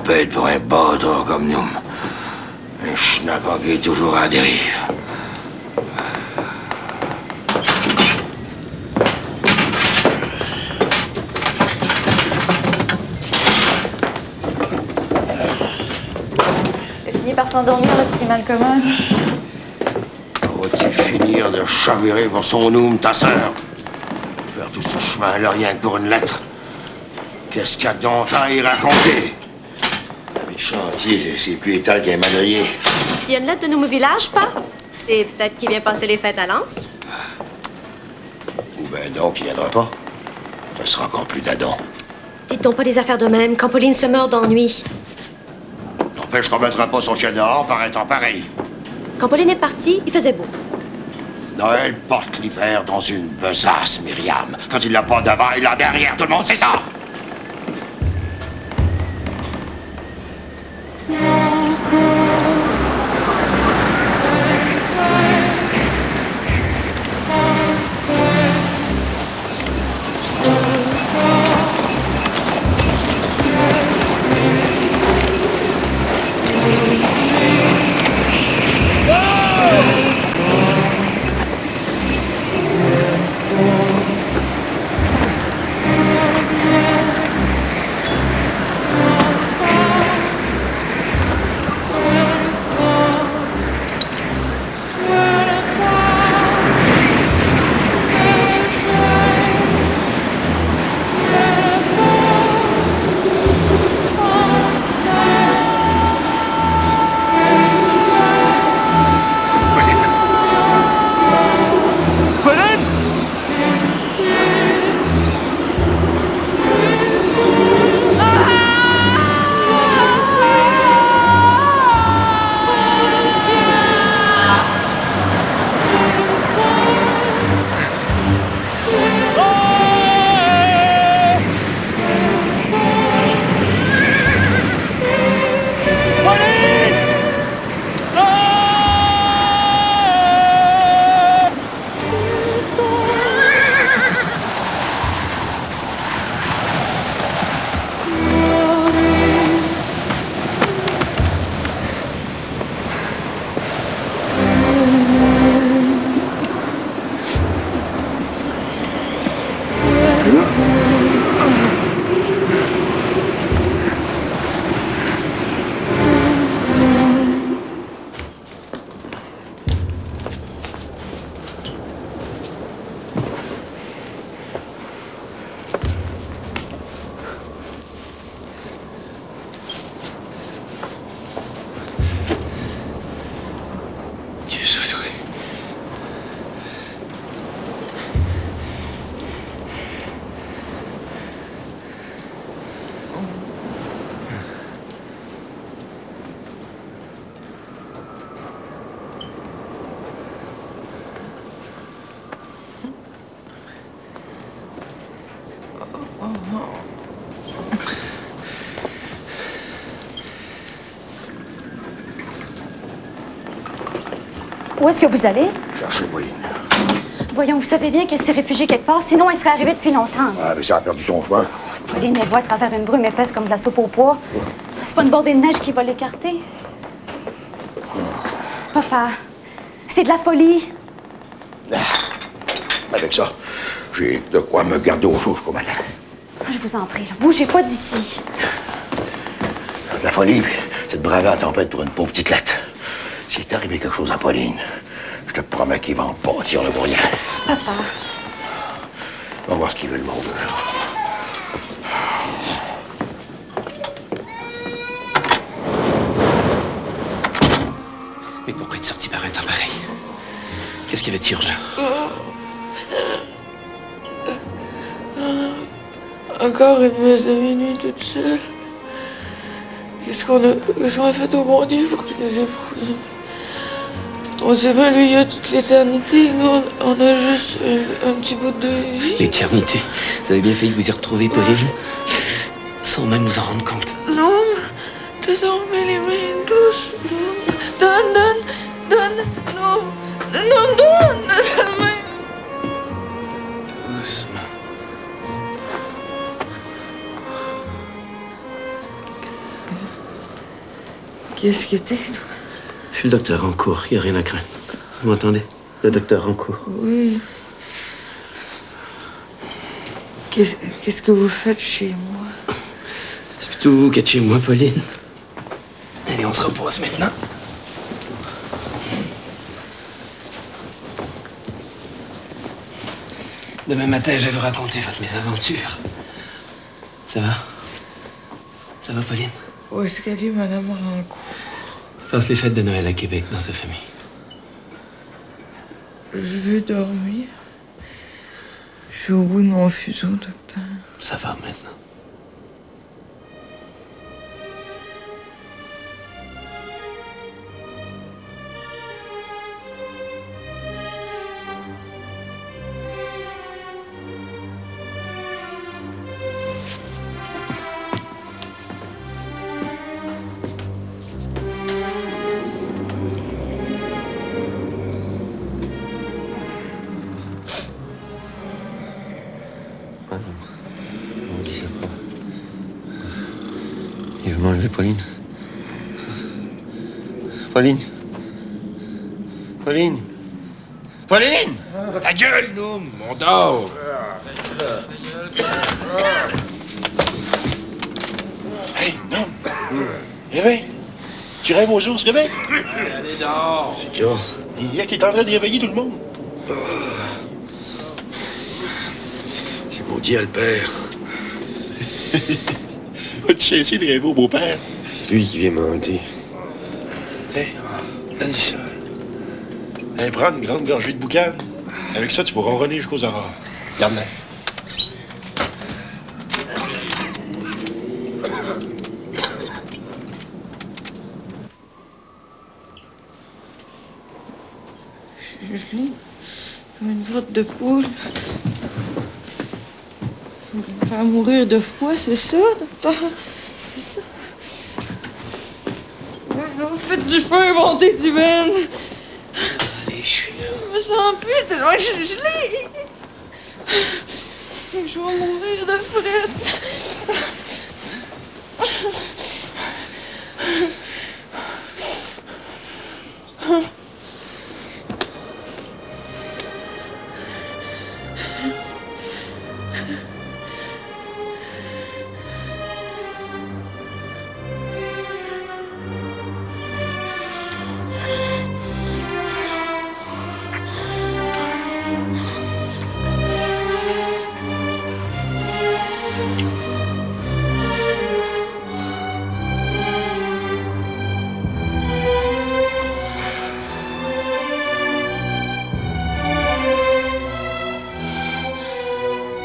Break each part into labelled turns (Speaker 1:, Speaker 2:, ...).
Speaker 1: tempête pour un bâtard comme nous. Un schnappant qui est toujours à la dérive.
Speaker 2: Il a fini par s'endormir, le petit Malcolm.
Speaker 1: Va-t-il finir de chavirer pour son oum, ta sœur? Faire tout ce chemin-là rien que pour une lettre? Qu'est-ce qu'il y a donc à y raconter? Le chantier, c'est plus étal qu'un manœuvrier.
Speaker 3: S'il y a une lettre de nouveau village, pas? C'est peut-être qu'il vient passer les fêtes à Lens.
Speaker 1: Ou ben non, qu'il viendra pas. Ça sera encore plus d'adon.
Speaker 3: Dites donc pas des affaires de même, quand Pauline se meurt d'ennui.
Speaker 1: N'empêche qu'on mettra pas son chien dehors par un temps pareil.
Speaker 3: Quand Pauline est partie, il faisait beau.
Speaker 1: Noël porte l'hiver dans une besace, Myriam. Quand il l'a pas devant, il l'a derrière. Tout le monde sait ça.
Speaker 2: Où est-ce que vous allez?
Speaker 1: Chercher Pauline.
Speaker 2: Voyons, vous savez bien qu'elle s'est réfugiée quelque part, sinon elle serait arrivée depuis longtemps.
Speaker 1: Ah, mais ça a perdu son chemin.
Speaker 2: Pauline, elle voit à travers une brume épaisse comme de la soupe au pois. C'est pas une bordée de neige qui va l'écarter. Papa, c'est de la folie.
Speaker 1: Avec ça, j'ai de quoi me garder au chaud jusqu'au matin.
Speaker 2: Je vous en prie, là, bougez pas d'ici.
Speaker 1: La folie, c'est de braver la tempête pour une pauvre petite lettre. S'il est arrivé quelque chose à Pauline, je te promets qu'il va en pâtir le gourien.
Speaker 2: Papa.
Speaker 1: On va voir ce qu'il veut, le monde.
Speaker 4: Mais pourquoi être sorti par un temps pareil? Qu'est-ce qu'il y avait de si urgent?
Speaker 5: Encore une messe de minuit toute seule. Qu'est-ce qu'on a fait au bon Dieu pour qu'il nous épouse? On s'est mal lui il y a toute l'éternité. Nous, on a juste un petit bout de vie.
Speaker 4: L'éternité. Vous avez bien failli vous y retrouver, Pauline, sans même vous en rendre compte.
Speaker 5: Non, te dormez les mains douces. Donne, non, donne la main.
Speaker 4: Doucement.
Speaker 5: Qu'est-ce que t'es, toi?
Speaker 4: Je suis le docteur en cours, il n'y a rien à craindre. Vous m'entendez? Le docteur en cours.
Speaker 5: Oui. Qu'est-ce que vous faites chez moi?
Speaker 4: C'est plutôt vous qui êtes chez moi, Pauline. Allez, on se repose maintenant. Demain matin, je vais vous raconter votre mésaventure. Ça va? Ça va, Pauline?
Speaker 5: Où est-ce qu'elle est, Madame Rancourt?
Speaker 4: Passe les fêtes de Noël à Québec, dans sa famille.
Speaker 5: Je veux dormir. Je suis au bout de mon fuseau, docteur.
Speaker 4: Ça va maintenant.
Speaker 1: On dit ça pas. Il veut m'enlever Pauline. Pauline. Pauline. Pauline! Ta gueule, Noum! On dort! Hey, Noum! Réveille! Tu rêves aux ours, réveille!
Speaker 6: Allez, dehors!
Speaker 1: C'est qu'il y a qui est en train de réveiller tout le monde. C'est maudit Albert. Va-tu cesser de rêver au beau-père? C'est lui qui vient m'hanter. Hé, donne-y ça. Hey, prends une grande gorgée de boucan. Avec ça, tu pourras ronronner jusqu'aux aurores. Garde-la.
Speaker 5: Je suis gelée comme une grotte de poule. Vous voulez me faire mourir de froid, c'est ça, docteur? C'est ça? Alors, faites du feu, montez du veine.
Speaker 4: Allez, je suis là.
Speaker 5: Je me sens plus tellement que je suis gelée. Je vais mourir de fret.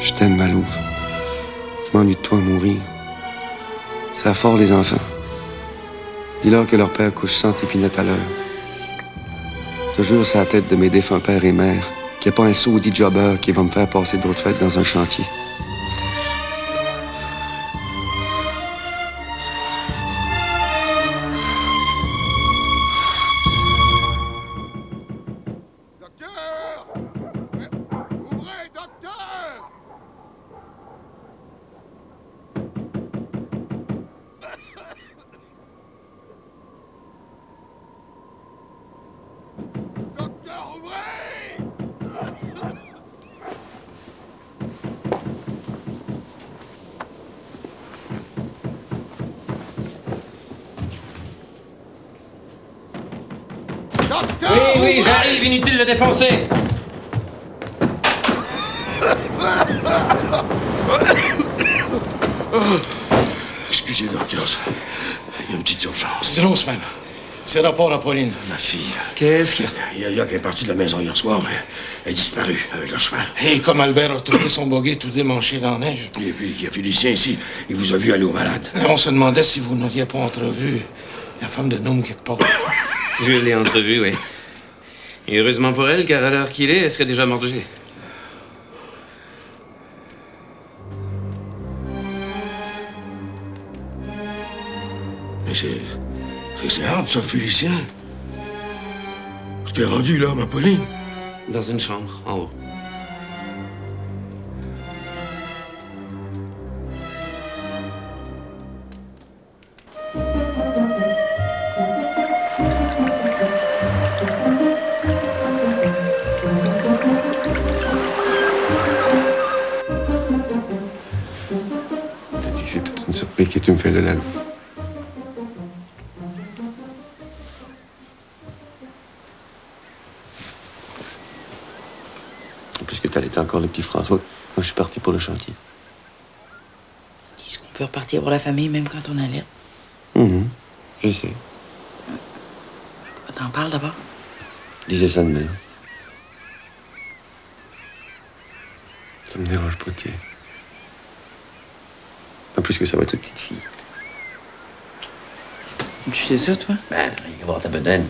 Speaker 7: Je t'aime, Malou. Je m'ennuie de toi à mourir. Ça fort les enfants. Dis-leur que leur père couche 100 épinettes à l'heure. Je te jure, c'est la tête de mes défunts pères et mères qu'il n'y a pas un saudi jobber qui va me faire passer d'autres fêtes dans un chantier.
Speaker 1: Docteur! Ouvrez, docteur! Docteur, ouvrez! Docteur!
Speaker 6: Oui, j'arrive, inutile de défoncer!
Speaker 1: Excusez, docteur. Il y a une petite urgence.
Speaker 6: Grossman, c'est rapport à Pauline.
Speaker 1: Ma fille,
Speaker 4: Qu'est-ce qu'il y a?
Speaker 1: Yaya qui est partie de la maison hier soir, mais elle est disparue avec le cheval.
Speaker 6: Et comme Albert a trouvé son buggy tout démanché dans la neige,
Speaker 1: Et puis, il y a Félicien ici. Il vous a vu aller au malade.
Speaker 6: on se demandait si vous n'auriez pas entrevu la femme de Noum quelque part.
Speaker 4: Je l'ai entrevue, oui. Et heureusement pour elle, car à l'heure qu'il est, elle serait déjà morte gelée.
Speaker 1: Mais c'est hard, ça, Félicien. Ce qui est rendu, là, ma Pauline.
Speaker 4: Dans une chambre, en haut.
Speaker 7: Et que tu me fais le lalo. Puisque t'allaitais encore le petit François quand je suis parti pour le chantier.
Speaker 8: Est-ce qu'on peut repartir pour la famille même quand on allait?
Speaker 7: Je sais.
Speaker 8: T'en parles d'abord?
Speaker 7: Disais ça de même. Ça me dérange pas, tiens. En plus que ça va être une petite fille.
Speaker 8: Tu sais ça, toi?
Speaker 7: Ben, il va voir ta bedaine.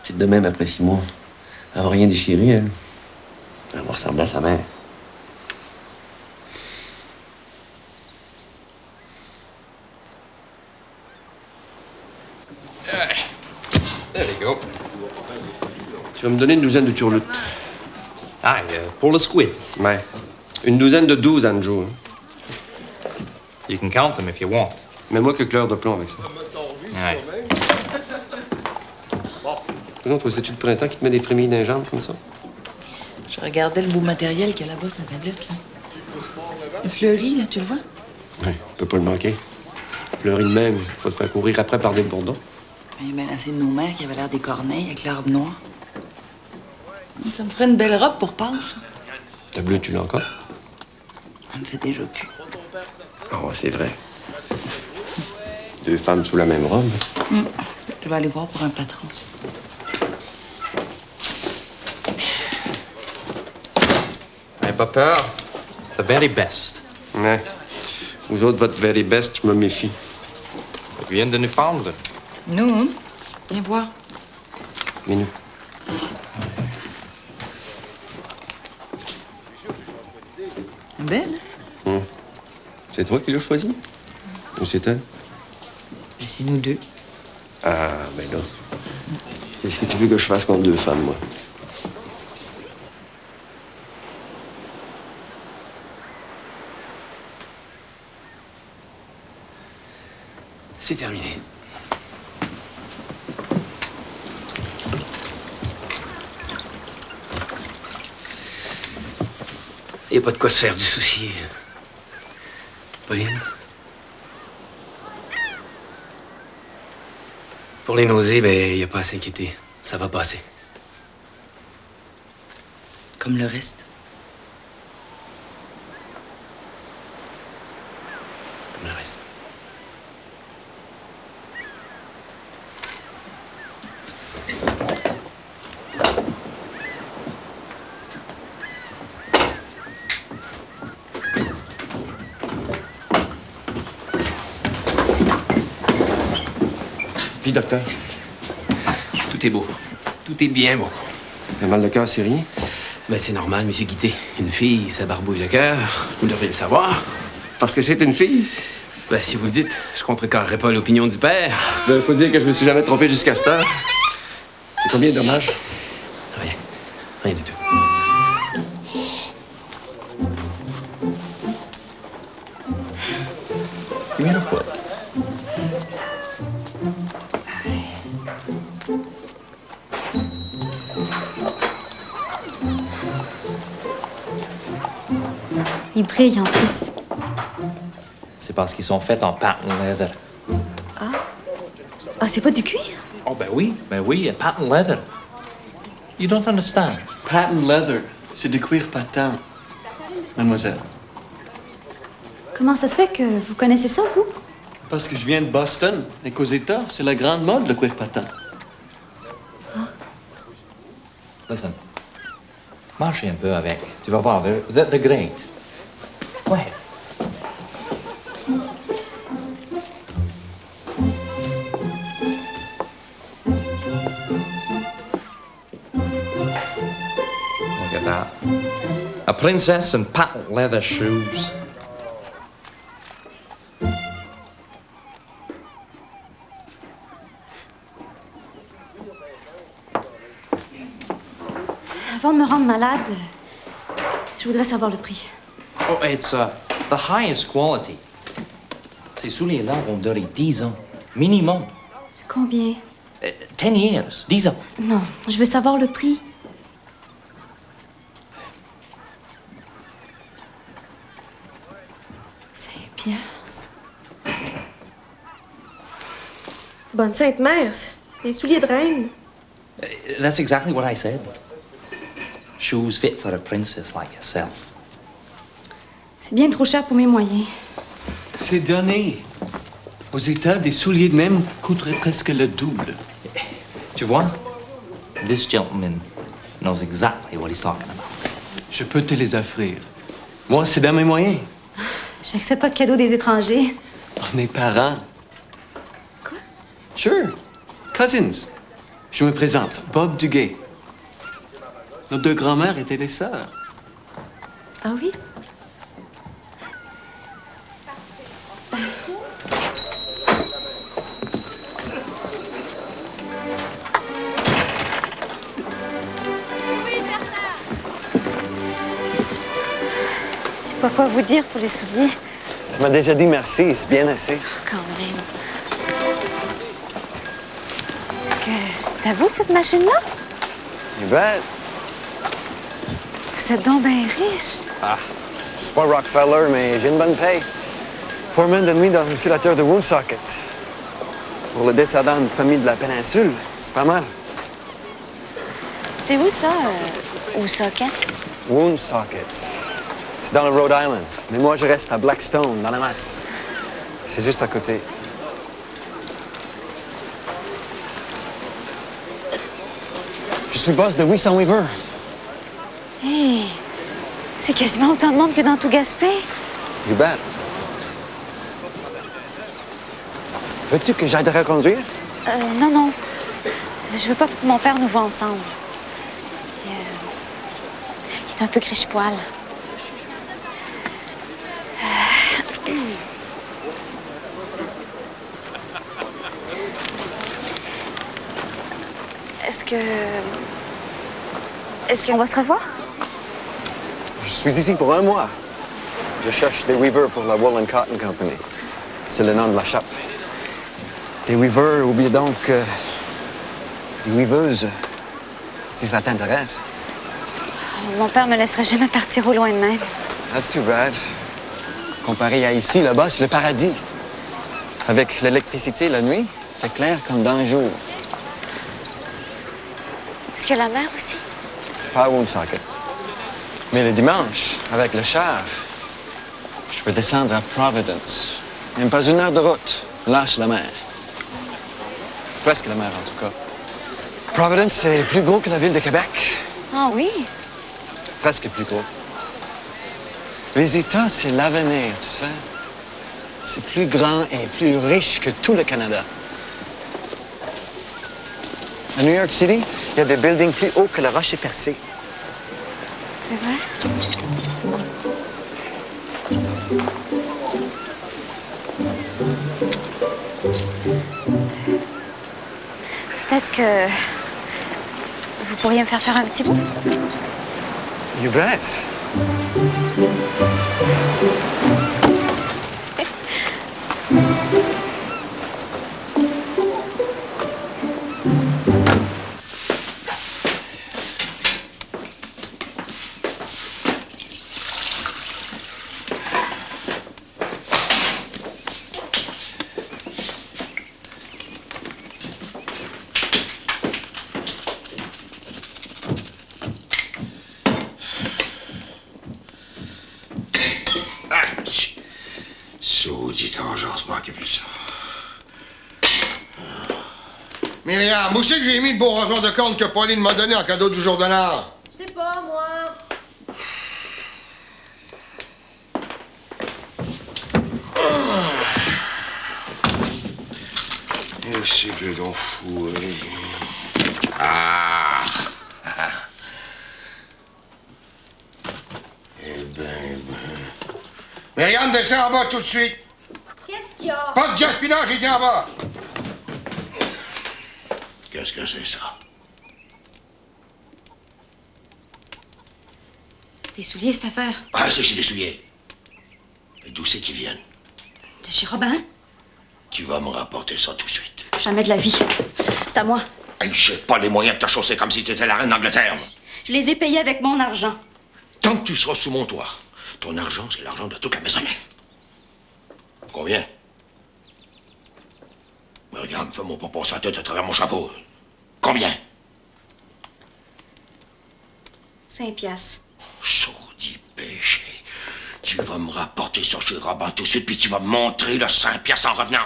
Speaker 7: Petite de même après 6 mois. Elle va rien déchirer, elle. Elle va ressembler à sa mère.
Speaker 9: There you go.
Speaker 7: Tu vas me donner une douzaine de turlutes.
Speaker 9: Aye, pour le squid.
Speaker 7: Ouais. Une douzaine de 12, Anjo.
Speaker 9: You can count them if you want.
Speaker 7: Mets-moi que clair de plomb avec ça.
Speaker 9: Aye.
Speaker 7: Non, toi, c'est-tu le printemps qui te met des frémilles dans les jambes comme ça?
Speaker 8: Je regardais le beau matériel qu'il y a là-bas, sa tablette, là. Le fleuri, là, tu le vois?
Speaker 7: Oui, on peut pas le manquer. Fleury de même, faut te faire courir après par des bourdons.
Speaker 8: Il y a bien assez de nos mères qui avaient l'air des corneilles avec la robe noire. Ça me ferait une belle robe pour Pâques.
Speaker 7: Ta bleue, tu l'as encore?
Speaker 8: Elle me fait déjà cul.
Speaker 7: Oh, c'est vrai. 2 femmes sous la même robe.
Speaker 8: Je vais aller voir pour un patron.
Speaker 9: N'aie pas peur. The very best.
Speaker 7: Ouais. Vous autres, votre very best, je me méfie.
Speaker 9: Ils viennent de Newfoundland.
Speaker 8: Nous, hein? Viens voir.
Speaker 7: Mais nous.
Speaker 8: Belle, hein?
Speaker 7: C'est toi qui l'as choisi? Ou c'est elle?
Speaker 8: Mais c'est nous deux.
Speaker 7: Ah, ben là. Qu'est-ce que tu veux que je fasse contre 2 femmes, moi?
Speaker 4: C'est terminé. Il n'y a pas de quoi se faire du souci. Pauline? Pour les nausées, ben, il n'y a pas à s'inquiéter. Ça va passer.
Speaker 8: Comme le reste.
Speaker 4: Comme le reste.
Speaker 7: Puis, docteur,
Speaker 4: Tout est beau. Tout est bien beau.
Speaker 7: le mal de cœur, c'est rien?
Speaker 4: Ben, c'est normal, monsieur Guité. Une fille, ça barbouille le cœur. Vous devriez le savoir.
Speaker 7: Parce que c'est une fille?
Speaker 4: Ben, si vous le dites, je contrecarrerai pas l'opinion du père.
Speaker 7: Ben, faut dire que je me suis jamais trompé jusqu'à cette heure. C'est combien de dommages?
Speaker 4: Rien. Rien du tout.
Speaker 7: Give me a foot.
Speaker 2: Il brille en plus.
Speaker 9: C'est parce qu'ils sont faits en patent leather.
Speaker 2: Ah, c'est pas du cuir?
Speaker 9: Oh, ben oui, patent leather. You don't understand.
Speaker 10: Patent leather, c'est du cuir patent, mademoiselle.
Speaker 2: Comment ça se fait que vous connaissez ça, vous?
Speaker 10: Parce que je viens de Boston et qu'aux États, c'est la grande mode, le cuir patent.
Speaker 9: Listen. Marche un peu avec. Tu vas voir, the great. Ouais. Look at that. A princess in patent leather shoes.
Speaker 2: Avant de me rendre malade, je voudrais savoir le prix.
Speaker 9: Oh, it's the highest quality. Ces souliers-là vont durer 10 ans. Minimum.
Speaker 2: Combien?
Speaker 9: 10 years. 10 ans.
Speaker 2: Non, je veux savoir le prix. C'est bien, ça.
Speaker 11: Bonne Sainte Mère, des souliers de reine.
Speaker 9: That's exactly what I said. Shoes fit for a princess like yourself.
Speaker 2: C'est bien trop cher pour mes moyens.
Speaker 10: C'est donné. Aux États, des souliers de même coûteraient presque le double.
Speaker 9: Tu vois? This gentleman knows exactly what he's talking about.
Speaker 10: Je peux te les offrir. Moi, c'est dans mes moyens.
Speaker 2: J'accepte pas de cadeaux des étrangers.
Speaker 10: Mes parents.
Speaker 11: Quoi?
Speaker 10: Sure. Cousins. Je me présente, Bob Duguay. Nos deux grands-mères étaient des sœurs.
Speaker 11: Ah oui?
Speaker 2: Je sais pas quoi vous dire pour les souliers.
Speaker 12: Tu m'as déjà dit merci, c'est bien assez.
Speaker 2: Quand même. Est-ce que c'est à vous, cette machine-là?
Speaker 12: Ben,
Speaker 2: Vous êtes donc bien riche.
Speaker 12: je suis pas Rockefeller, mais j'ai une bonne paye. Foreman de nuit dans une filature de Woonsocket. Pour le descendant d'une famille de la péninsule, c'est pas mal.
Speaker 2: C'est où ça, Woonsocket?
Speaker 12: Woonsocket. C'est dans le Rhode Island. Mais moi, je reste à Blackstone, dans la masse. C'est juste à côté. Je suis boss de Wilson Weaver.
Speaker 2: Hey, c'est quasiment autant de monde que dans tout Gaspé.
Speaker 12: You bet. Veux-tu que j'aille te reconduire?
Speaker 2: Non, non. Je veux pas que mon père nous voit ensemble. Il est un peu criche-poil. Est-ce qu'on va se revoir?
Speaker 12: Je suis ici pour 1 mois. Je cherche des weavers pour la Wool and Cotton Company. C'est le nom de la shop. Des weavers, ou bien donc des weaveuses, si ça t'intéresse.
Speaker 2: Mon père me laisserait jamais partir au loin de même.
Speaker 12: That's too bad. Comparé à ici, là-bas, c'est le paradis. Avec l'électricité la nuit, c'est clair comme dans le jour.
Speaker 2: Est-ce que la mer aussi?
Speaker 12: Pas à Woonsocket. Mais le dimanche, avec le char, je peux descendre à Providence. Même pas 1 heure de route. Là, c'est la mer. Presque la mer, en tout cas. Providence, c'est plus gros que la ville de Québec.
Speaker 2: Ah oui?
Speaker 12: Presque plus gros. Les États, c'est l'avenir, tu sais. C'est plus grand et plus riche que tout le Canada. À New York City, il y a des buildings plus hauts que le rocher percé.
Speaker 2: C'est vrai? Peut-être que vous pourriez me faire un petit bout?
Speaker 12: You bet.
Speaker 1: Saudite engeance, manquez plus de ça. Myriam, où c'est que j'ai mis le beau rason de corne que Pauline m'a donné en cadeau du jour de l'an?
Speaker 3: Je sais pas, moi.
Speaker 1: Et c'est que le don fou, oui. Ah! Eh ben. Myriam, descends en bas tout de suite.
Speaker 3: Qu'est-ce qu'il y a?
Speaker 1: Pas de gaspillage, j'ai dit en bas. Qu'est-ce que c'est ça?
Speaker 2: Des souliers, cette affaire.
Speaker 1: Ah, c'est des souliers. Et d'où c'est qu'ils viennent?
Speaker 2: De chez Robin?
Speaker 1: Tu vas me rapporter ça tout de suite.
Speaker 2: Jamais de la vie. C'est à moi.
Speaker 1: Hey, j'ai pas les moyens de te chausser comme si tu étais la reine d'Angleterre.
Speaker 2: Je les ai payés avec mon argent.
Speaker 1: Tant que tu seras sous mon toit, ton argent, c'est l'argent de toute la maisonnée. Combien? Regarde, fais-moi pas passer la tête à travers mon chapeau. Combien?
Speaker 3: 5 piastres.
Speaker 1: Saudi péché. Tu vas me rapporter ça chez Robin tout de suite, puis tu vas me montrer le 5 piastres en revenant.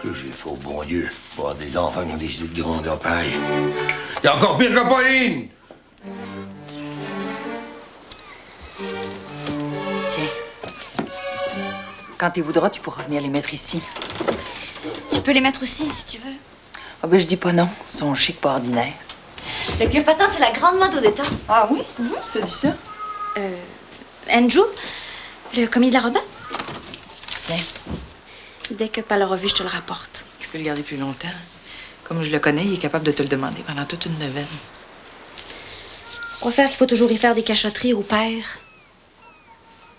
Speaker 1: Que j'ai fait au bon Dieu, pour des enfants qui ont décidé de grandeur pareil. T'es encore pire que Pauline!
Speaker 8: Tiens. Quand tu voudras, tu pourras venir les mettre ici.
Speaker 2: Tu peux les mettre aussi, si tu veux.
Speaker 8: Ah ben, je dis pas non. Ils sont chic, pas ordinaires.
Speaker 2: Le vieux patin, c'est la grande mode aux États.
Speaker 8: Ah oui? Qui t'a dit ça?
Speaker 2: Andrew, le commis de la Robin.
Speaker 8: Tiens,
Speaker 2: Dès que pas l'aura vu, je te le rapporte.
Speaker 8: tu peux le garder plus longtemps. Comme je le connais, il est capable de te le demander pendant toute une neuvaine.
Speaker 2: On va faire qu'il faut toujours y faire des cachotteries au père.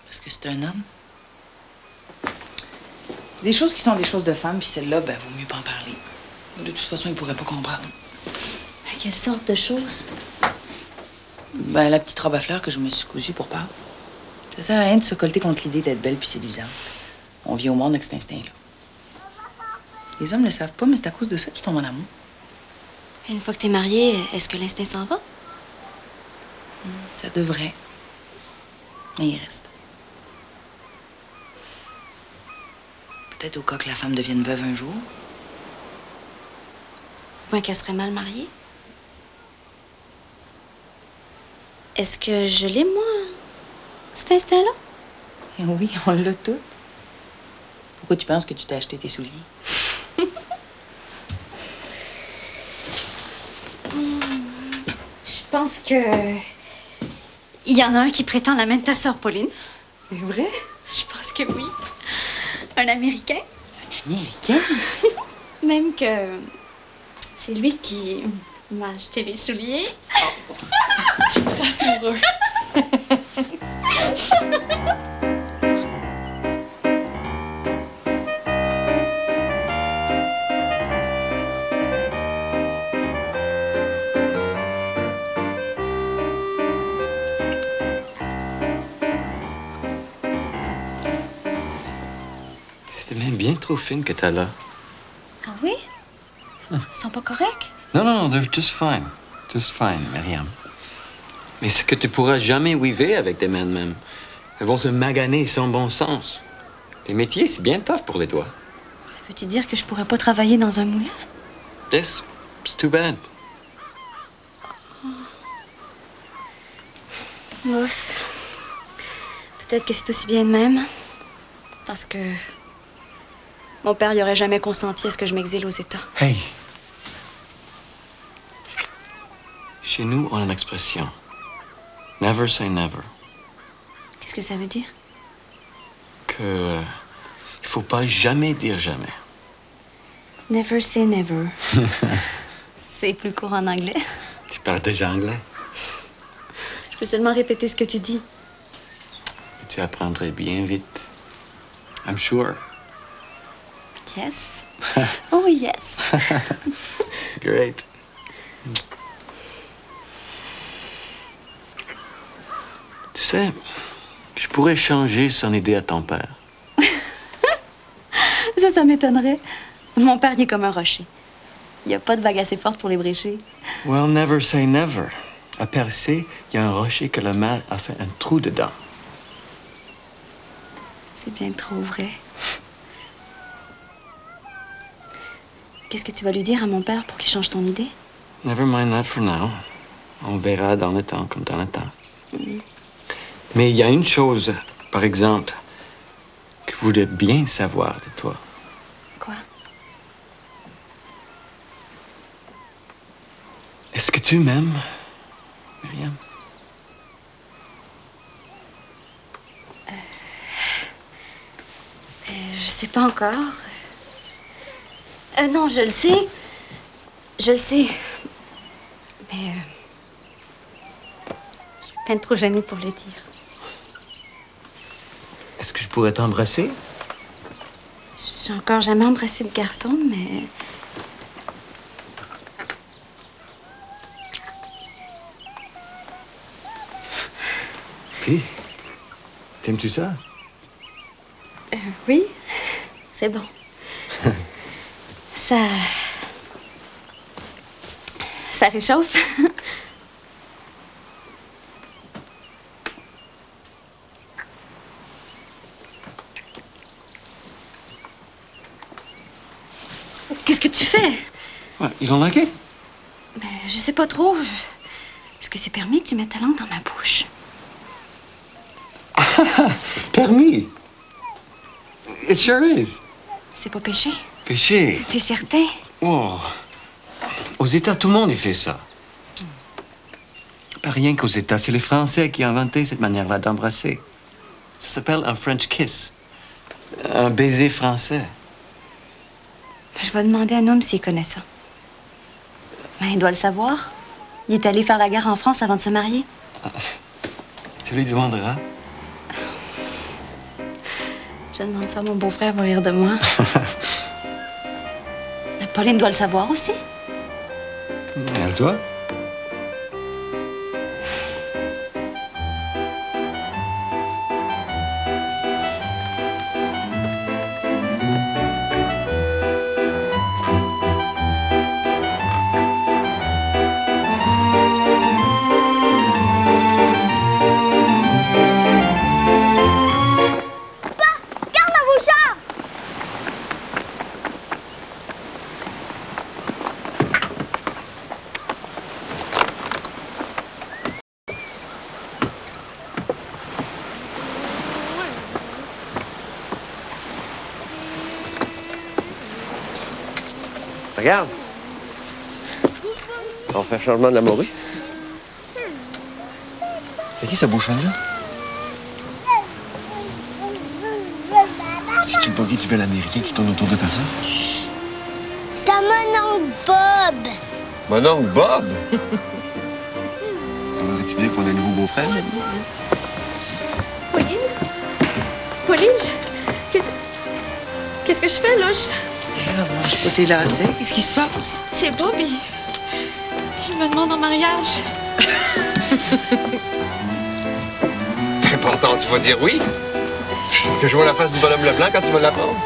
Speaker 8: Parce que c'est un homme. Des choses qui sont des choses de femme, puis celle-là, ben, vaut mieux pas en parler. De toute façon, il pourrait pas comprendre.
Speaker 2: Quelle sorte de choses?
Speaker 8: Ben, la petite robe à fleurs que je me suis cousue pour Pâques. Ça sert à rien de se colter contre l'idée d'être belle puis séduisante. On vit au monde avec cet instinct-là. Les hommes le savent pas, mais c'est à cause de ça qu'ils tombent en amour.
Speaker 2: Une fois que t'es mariée, est-ce que l'instinct s'en va?
Speaker 8: Ça devrait. Mais il reste. Peut-être au cas que la femme devienne veuve un jour.
Speaker 2: Ou bien qu'elle serait mal mariée? Est-ce que je l'ai, moi, cet instinct-là?
Speaker 8: Eh oui, on l'a tout. Pourquoi tu penses que tu t'es acheté tes souliers?
Speaker 2: Je pense que... Il y en a un qui prétend la main de ta sœur, Pauline.
Speaker 8: C'est vrai?
Speaker 2: Je pense que oui. Un Américain.
Speaker 8: Un Américain?
Speaker 2: Même que... C'est lui qui m'a acheté les souliers.
Speaker 8: Tu prends amoureux.
Speaker 10: C'était même bien trop fine que t'as là.
Speaker 2: Ah oui? Ils sont pas corrects?
Speaker 10: Non, non, non, they're just fine. Just fine, Myriam. Mais ce que tu pourras jamais weaver avec des mains de même. Elles vont se maganer sans bon sens. Les métiers, c'est bien tough pour les doigts.
Speaker 2: Ça veut-tu dire que je pourrais pas travailler dans un moulin?
Speaker 10: Yes, it's too bad.
Speaker 2: Ouf. Peut-être que c'est aussi bien de même. Parce que... Mon père y aurait jamais consenti à ce que je m'exile aux États.
Speaker 10: Hey! Chez nous, on a une expression. Never say never.
Speaker 2: Qu'est-ce que ça veut dire?
Speaker 10: Que... il faut pas jamais dire jamais.
Speaker 2: Never say never. C'est plus court en anglais.
Speaker 10: Tu parles déjà anglais.
Speaker 2: Je peux seulement répéter ce que tu dis.
Speaker 10: Et tu apprendrais bien vite. I'm sure.
Speaker 2: Yes. Oh, yes.
Speaker 10: Great. Tu sais, je pourrais changer son idée à ton père.
Speaker 2: Ça m'étonnerait. Mon père, il est comme un rocher. Il n'y a pas de vague assez forte pour les brécher.
Speaker 10: Well, never say never. À Percé, il y a un rocher que la mer a fait un trou dedans.
Speaker 2: C'est bien trop vrai. Qu'est-ce que tu vas lui dire à mon père pour qu'il change ton idée?
Speaker 10: Never mind that for now. On verra dans le temps, comme dans le temps. Mais il y a une chose, par exemple, que je voudrais bien savoir de toi.
Speaker 2: Quoi?
Speaker 10: Est-ce que tu m'aimes, Myriam?
Speaker 2: Je sais pas encore. Non, je le sais. Je le sais. Mais... je suis peine trop gênée pour le dire.
Speaker 10: Est-ce que je pourrais pourrais t'embrasser?
Speaker 2: J'ai encore jamais embrassé de garçon, mais...
Speaker 10: Puis, t'aimes-tu ça?
Speaker 2: Oui, c'est bon. Ça réchauffe. Qu'est-ce que tu fais?
Speaker 10: Ouais, ils l'ont laqué?
Speaker 2: Ben, je sais pas trop. Est-ce que c'est permis que tu mettes ta langue dans ma bouche?
Speaker 10: Permis? It sure is.
Speaker 2: C'est pas péché?
Speaker 10: Péché?
Speaker 2: T'es certain?
Speaker 10: Oh. Aux États, tout le monde y fait ça. Pas rien qu'aux États. C'est les Français qui ont inventé cette manière-là d'embrasser. Ça s'appelle un French kiss. Un baiser français.
Speaker 2: Ben, je vais demander à un homme s'il connaît ça. Ben, il doit le savoir. Il est allé faire la guerre en France avant de se marier.
Speaker 10: Tu lui demanderas.
Speaker 2: Je demande ça à mon beau-frère pour rire de moi. Pauline doit le savoir aussi.
Speaker 10: Elle doit.
Speaker 13: Regarde. On fait un changement de la morue.
Speaker 12: C'est qui ce beau cheval-là? C'est-tu le buggy du bel américain qui tourne autour de ta sœur?
Speaker 14: C'est à mon oncle Bob.
Speaker 13: Mon oncle Bob?
Speaker 12: Faudrait-tu dire qu'on a un nouveau beau-frère?
Speaker 11: Pauline? Pauline, qu'est-ce que je fais, là?
Speaker 8: Regarde, mange pas tes lacets. Qu'est-ce qui se passe?
Speaker 11: C'est Bob, il me demande en mariage.
Speaker 13: T'es important, tu vas dire oui? Que je vois la face du bonhomme Leblanc quand tu vas l'apprendre.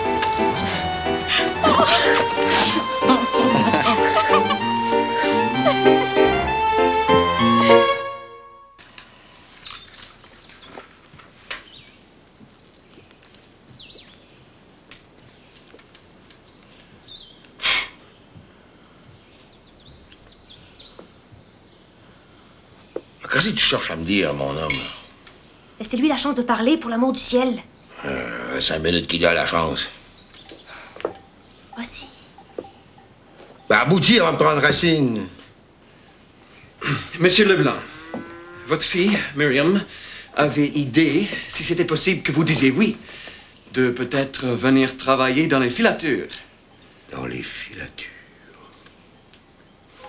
Speaker 1: Qu'est-ce que tu cherches à me dire, mon homme?
Speaker 3: Laissez-lui la chance de parler, pour l'amour du ciel.
Speaker 1: 5 minutes qu'il a la chance.
Speaker 3: Voici.
Speaker 1: Ben, aboutis avant de prendre racine.
Speaker 15: Monsieur Leblanc, votre fille, Myriam, avait idée, si c'était possible que vous disiez oui, de peut-être venir travailler dans les filatures.
Speaker 1: Dans les filatures?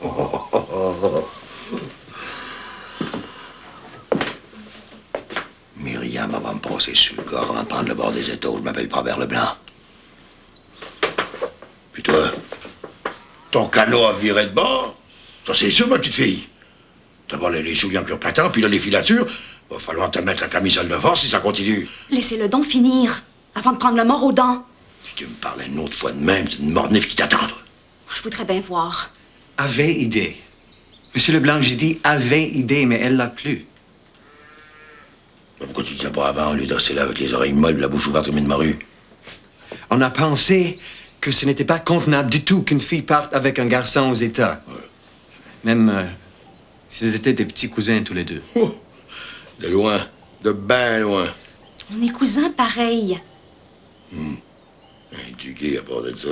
Speaker 1: Oh. Myriam, elle va me passer sur le corps avant de prendre le bord des étaux. Je m'appelle Robert Leblanc. Puis toi, ton canot a viré de bord. Ça, c'est sûr, ma petite fille. D'abord, les souliers en cuir patent, puis là, les filatures. Va falloir te mettre la camisole de force si ça continue.
Speaker 2: Laissez-le donc finir, avant de prendre le mort aux dents.
Speaker 1: Si tu me parlais une autre fois de même, c'est une mordnif qui t'attend, toi.
Speaker 2: Je voudrais bien voir.
Speaker 15: Avait idée. Monsieur Leblanc, j'ai dit avait idée, mais elle l'a plus.
Speaker 1: Pourquoi tu disais pas avant, au lieu de rester là avec les oreilles molles, la bouche ouverte comme une morue?
Speaker 15: On a pensé que ce n'était pas convenable du tout qu'une fille parte avec un garçon aux États.
Speaker 1: Ouais.
Speaker 15: Même s'ils étaient des petits cousins tous les deux.
Speaker 1: Oh, de loin, de ben loin.
Speaker 2: On est cousins pareils.
Speaker 1: Un Duguay à part de ça.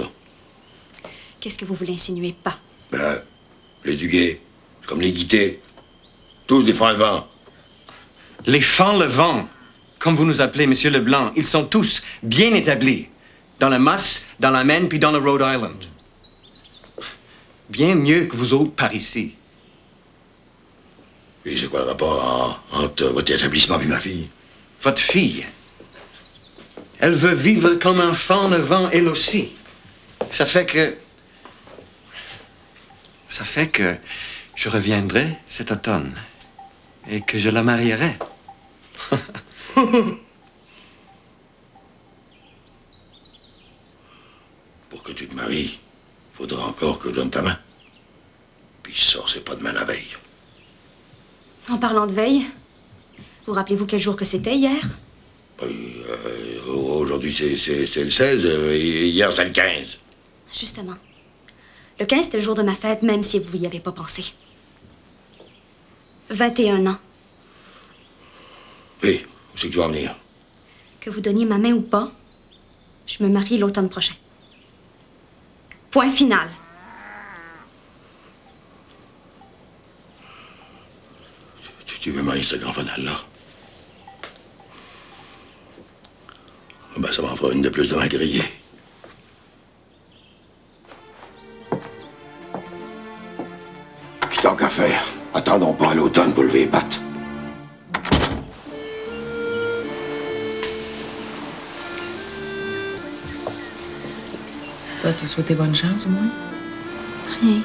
Speaker 2: Qu'est-ce que vous voulez insinuer? Pas.
Speaker 1: Ben, les Duguay, c'est comme les Guittés. Tous des frères vents.
Speaker 15: Les Fanlevant, comme vous nous appelez, Monsieur Leblanc, ils sont tous bien établis. Dans la Masse, dans la Maine, puis dans le Rhode Island. Bien mieux que vous autres par ici.
Speaker 1: Et c'est quoi le rapport entre votre établissement et ma fille?
Speaker 15: Votre fille, Elle veut vivre comme un fan avant elle aussi. Ça fait que je reviendrai cet automne et que je la marierai.
Speaker 1: Pour que tu te maries, faudra encore que je donne ta main. Puis ça, c'est pas demain la veille.
Speaker 2: En parlant de veille, vous rappelez-vous quel jour que c'était hier?
Speaker 1: Aujourd'hui, c'est le 16, et hier, c'est le 15.
Speaker 2: Justement. Le 15, c'était le jour de ma fête, même si vous y avez pas pensé. 21 ans.
Speaker 1: Hé, où c'est que tu vas en venir?
Speaker 2: Que vous donniez ma main ou pas, je me marie l'automne prochain. Point final.
Speaker 1: Tu veux marier ce grand fanal-là? Ben, ça m'en fera une de plus de ma grillée. Puis tant qu'à faire, attendons pas à l'automne pour lever les pattes.
Speaker 8: Toi, t'as souhaité bonne chance, au moins?
Speaker 2: Rien.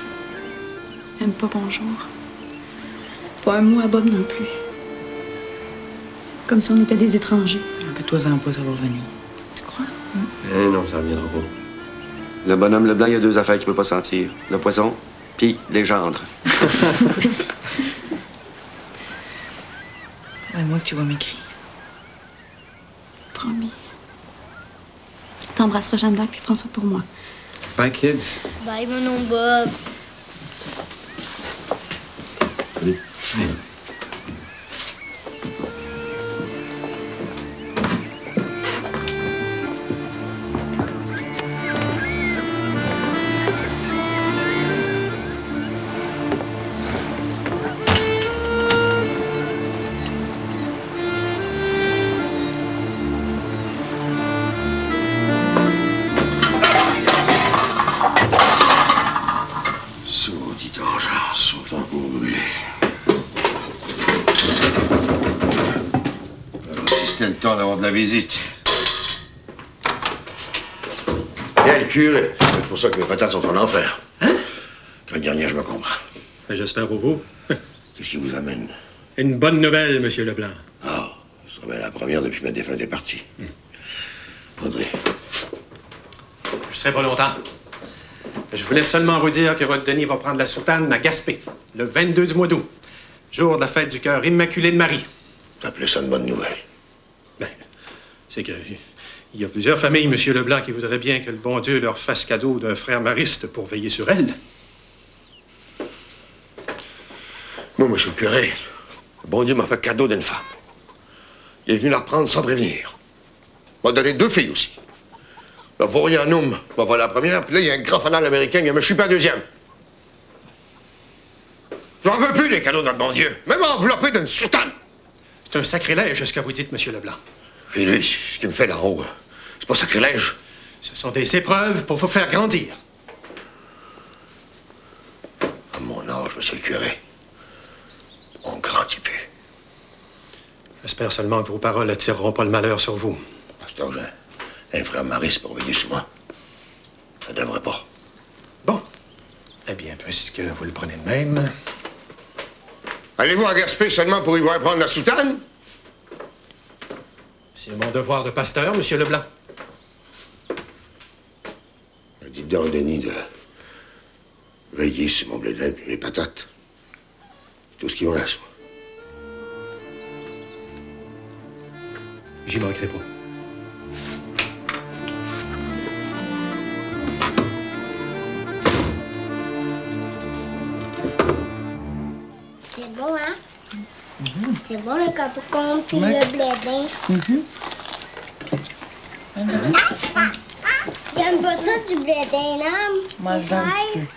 Speaker 2: Même pas bonjour. Pas un mot à Bob non plus. Comme si on était des étrangers.
Speaker 8: Rappelle-toi-en pas, ça va revenir.
Speaker 2: Tu crois?
Speaker 7: Eh non, ça reviendra pas. Le bonhomme Leblanc, il y a deux affaires qu'il peut pas sentir. Le poisson, puis les gendres.
Speaker 8: Moi que tu vas m'écrire.
Speaker 2: Promis. T'embrasseras Jeanne d'Arc puis François pour moi.
Speaker 15: Bye, kids.
Speaker 14: Bye, mon nom Bob.
Speaker 1: Salut. Saudite engeance, autant pour brûler. Alors, si c'était le temps d'avoir de la visite. Bien, le curé. C'est pour ça que mes patates sont en enfer. Hein? Quand dernière, je me comprends.
Speaker 16: J'espère pour vous.
Speaker 1: Qu'est-ce qui vous amène?
Speaker 16: Une bonne nouvelle, Monsieur Leblanc.
Speaker 1: Ah, ce serait bien la première depuis ma défunte est partie. André.
Speaker 16: Je serai pas longtemps. Je voulais seulement vous dire que votre Denis va prendre la soutane à Gaspé, le 22 du mois d'août, jour de la fête du cœur immaculé de Marie.
Speaker 1: Vous appelez ça une bonne nouvelle?
Speaker 16: Ben, c'est que il y a plusieurs familles, Monsieur Leblanc, qui voudraient bien que le bon Dieu leur fasse cadeau d'un frère mariste pour veiller sur elle.
Speaker 1: Moi, monsieur le curé, le bon Dieu m'a fait cadeau d'une femme. Il est venu la reprendre sans prévenir. Il m'a donné deux filles aussi. Le Vorianum m'a volé la première, puis là, il y a un grand fanal américain qui m'a chupé la deuxième. J'en veux plus des cadeaux de notre bon Dieu, même enveloppé d'une soutane.
Speaker 16: C'est un sacrilège, ce que vous dites, Monsieur Leblanc.
Speaker 1: Et lui, ce qu'il me fait là-haut, c'est pas sacrilège.
Speaker 16: Ce sont des épreuves pour vous faire grandir.
Speaker 1: À mon âge, monsieur le curé, on grandit plus.
Speaker 16: J'espère seulement que vos paroles attireront pas le malheur sur vous.
Speaker 1: C'est urgent. Un frère mariste pour veiller sur moi. Ça devrait pas.
Speaker 16: Bon. Eh bien, puisque vous le prenez de même...
Speaker 1: Allez-vous à Gaspé seulement pour y voir prendre la soutane?
Speaker 16: C'est mon devoir de pasteur, Monsieur Leblanc.
Speaker 1: Dites donc, Denis, de veiller sur mon blé d'Inde et mes patates. C'est tout ce qui me reste, moi.
Speaker 16: J'y manquerai pas.
Speaker 14: C'est bon, hein? C'est bon, le capocon puis le blé d'Inde. J'aime pas ça du blé d'Inde, hein?
Speaker 8: Moi, j'aime plus.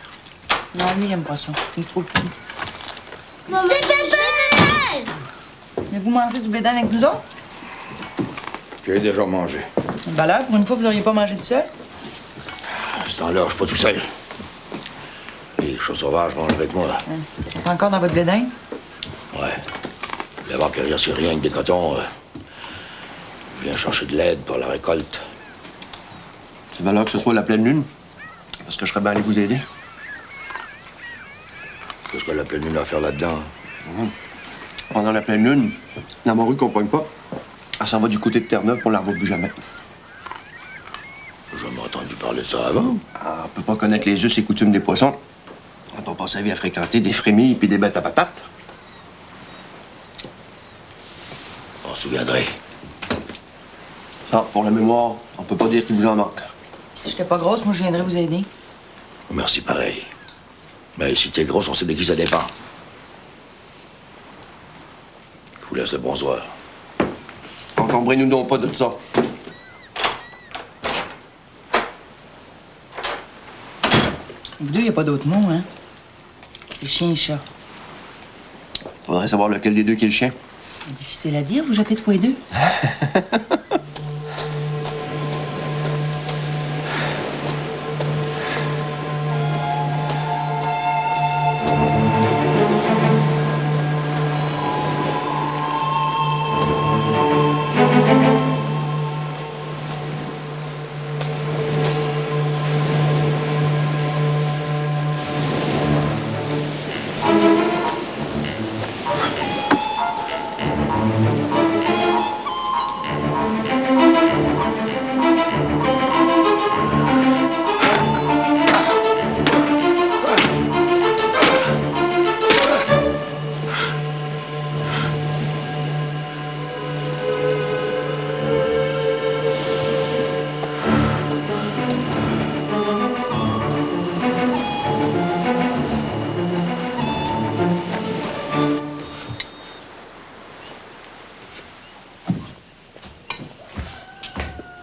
Speaker 8: Non, lui, il aime pas ça. Il est trop petit.
Speaker 14: C'est Pépé!
Speaker 8: Mais vous mangez du blé d'Inde avec nous autres?
Speaker 1: J'ai déjà mangé.
Speaker 8: Ben là, pour une fois, vous n'auriez pas mangé tout seul?
Speaker 1: À ce temps-là, je suis pas tout seul. Les chats sauvages mangent avec moi.
Speaker 8: T'es encore dans votre blé d'Inde?
Speaker 1: Ouais. D'abord que rien, c'est rien que des cotons. Je viens chercher de l'aide pour la récolte.
Speaker 13: C'est valeur que ce soit la pleine lune. Parce que je serais bien allé vous aider.
Speaker 1: Qu'est-ce que la pleine lune a à faire là-dedans?
Speaker 13: Pendant la pleine lune, la morue qu'on pogne pas, elle s'en va du côté de Terre-Neuve, on la revoit plus jamais.
Speaker 1: J'ai jamais entendu parler de ça avant.
Speaker 13: Ah, on peut pas connaître les us et coutumes des poissons quand on passe sa vie à fréquenter des frémilles et des bêtes à patates.
Speaker 1: On s'en souviendrait.
Speaker 13: Ça, pour la mémoire, on peut pas dire qu'il vous en manque.
Speaker 8: Si j'étais pas grosse, moi, je viendrais vous aider.
Speaker 1: Merci pareil. Mais si t'es grosse, on sait de qui ça dépend. Je vous laisse le bonsoir.
Speaker 13: Encombrez-nous donc pas de ça.
Speaker 8: Vous deux, y a pas d'autre mot, hein? C'est chien et chat.
Speaker 13: Faudrait savoir lequel des deux qui est le chien.
Speaker 8: C'est difficile à dire, vous jappez tous les deux.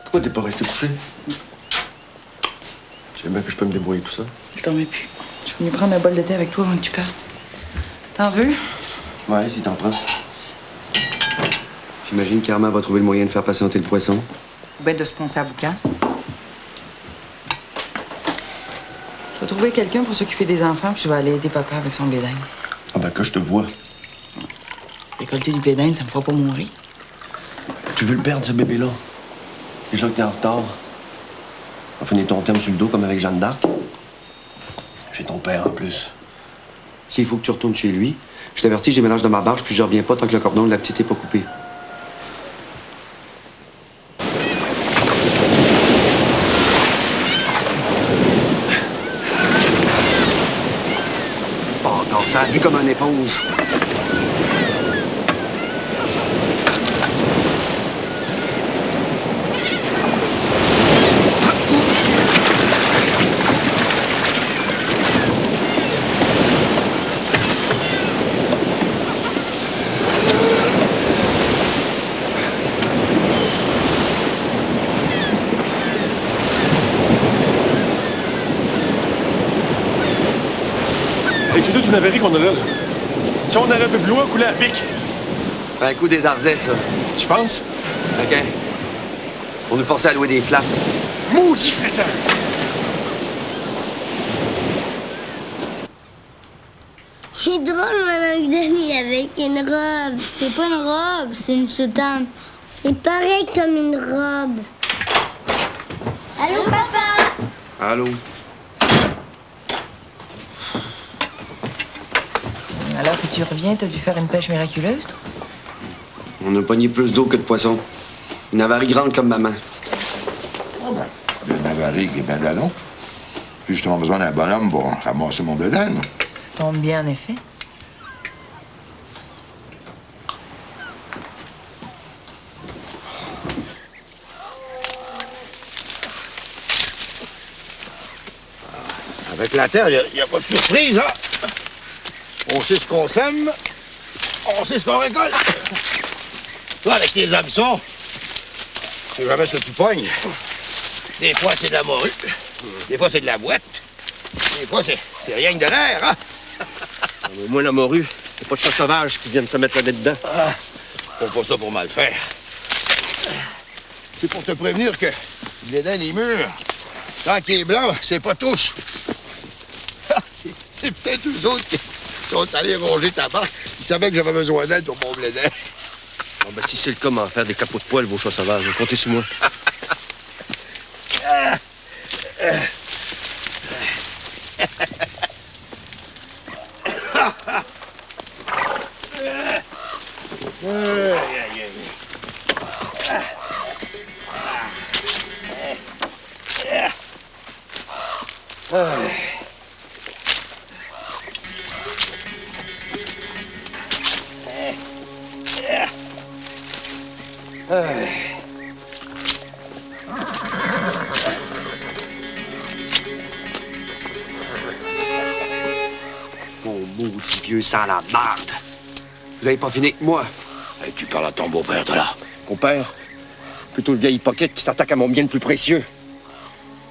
Speaker 13: Pourquoi t'es pas resté couché? Tu sais bien que je peux me débrouiller tout ça.
Speaker 8: Je dormais plus. Je suis venue prendre un bol de thé avec toi avant que tu partes. T'en veux?
Speaker 7: Ouais, si t'en prends. J'imagine qu'Armand va trouver le moyen de faire patienter le poisson.
Speaker 8: Ou bien de se poncer à boucan. Je vais trouver quelqu'un pour s'occuper des enfants, puis je vais aller aider papa avec son blé d'Inde.
Speaker 13: Ah ben que je te vois.
Speaker 8: Récolter du blé d'Inde, ça me fera pas mourir.
Speaker 13: Tu veux le perdre, ce bébé-là? Déjà que t'es en retard. On va finir ton thème sur le dos comme avec Jeanne d'Arc. J'ai ton père en plus.
Speaker 7: S'il faut que tu retournes chez lui, je t'avertis, je déménage dans ma barge, puis je reviens pas tant que le cordon de la petite est pas coupé. Pas encore ça, bu comme un éponge.
Speaker 17: Hey, c'est toute une avarie qu'on a là. Si on allait un peu plus loin, couler à pic.
Speaker 7: Un coup des arzais, ça.
Speaker 17: Tu penses?
Speaker 7: OK. Pour nous forcer à louer des flattes.
Speaker 17: Maudit flatteur!
Speaker 14: C'est drôle, mon oncle Denis, avec une robe. C'est pas une robe, c'est une soutane. C'est pareil comme une robe. Allô, papa?
Speaker 7: Allô?
Speaker 8: Alors que tu reviens, t'as dû faire une pêche miraculeuse, toi?
Speaker 7: On a pogné plus d'eau que de poisson. Une avarie grande comme maman.
Speaker 6: Ah ben, il y a une avarie qui est bien d'allons. J'ai justement besoin d'un bonhomme pour ramasser mon blé d'Inde.
Speaker 8: Tombe bien, en effet.
Speaker 1: Avec la terre, il n'y a pas de surprise, hein? On sait ce qu'on sème, on sait ce qu'on récolte. Toi, avec tes hameçons, tu sais jamais ce que tu pognes. Des fois, c'est de la morue. Des fois, c'est de la boîte. Des fois, c'est rien que de l'air, hein?
Speaker 13: Au moins, la morue, c'est pas de chat sauvage qui viennent se mettre la tête dedans.
Speaker 1: Ah, faut pas ça pour mal faire. C'est pour te prévenir que le dents, les murs, tant qu'il est blanc, c'est pas touche. C'est peut-être eux autres qui sont allés ronger ta barque. Ils savaient que j'avais besoin d'aide pour mon blé d'Inde.
Speaker 13: Bon, ben, si c'est le cas, m'en faire des capots de poil, vos chats sauvages. Comptez sur moi.
Speaker 7: Mon maudit vieux sans la marde. Vous avez pas fini avec moi.
Speaker 1: Et tu parles à ton beau-père de là.
Speaker 13: Mon père, plutôt le vieil hypocrite qui s'attaque à mon bien le plus précieux.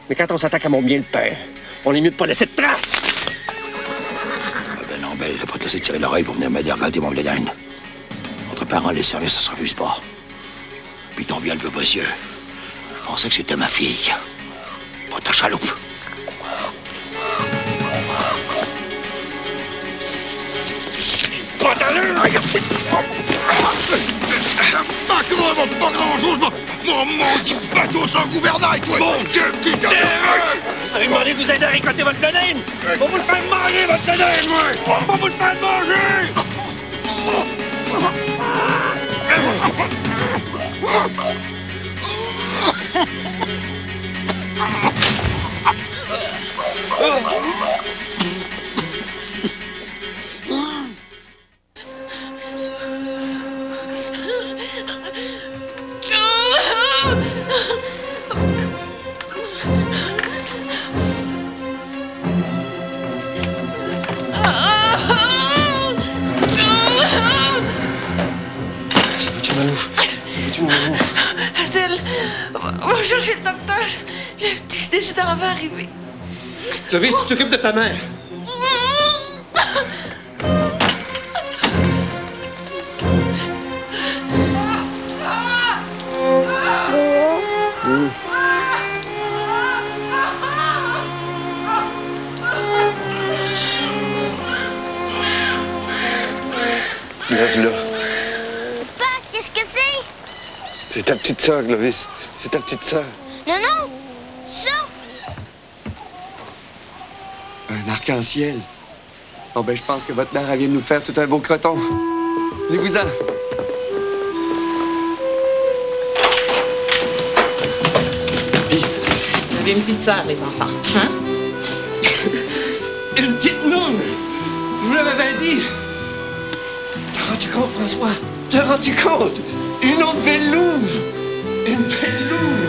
Speaker 13: Mais quand on s'attaque à mon bien le père, on est mieux de pas laisser de traces.
Speaker 1: Ah ben non, ben, il a pas te laisser tirer l'oreille pour venir m'aider à regarder mon blé d'Inde. Entre parents, les services, ça se refuse pas. Puis ton bien le plus précieux. Je pensais que c'était ma fille. Pas ta chaloupe.
Speaker 6: Pas d'allure! Pas grand-chose, mon maudit bateau sans gouvernail, toi! Mon Dieu, qui t'a...
Speaker 13: Vous avez demandé de vous aider à récolter votre laine! On vous le faire manger, votre laine, moi! On va vous le faire manger!
Speaker 8: Ça va-tu, Malou? Adèle, va chercher le docteur. Le petit décident va arriver.
Speaker 13: Clovis, tu t'occupes de ta mère.
Speaker 7: Lève-la.
Speaker 14: Papa, qu'est-ce que c'est?
Speaker 7: C'est ta petite sœur, Clovis. C'est ta petite sœur.
Speaker 14: Non, non! Ça!
Speaker 7: Un arc-en-ciel. Bon, ben, je pense que votre mère, elle vient de nous faire tout un beau croton. Allez-vous-en.
Speaker 8: Vous avez une petite sœur, les enfants. Hein?
Speaker 13: Une petite noune! Je vous l'avais bien dit! T'as rendu compte, François? T'as rendu compte? Une autre belle louve! Une belle louve!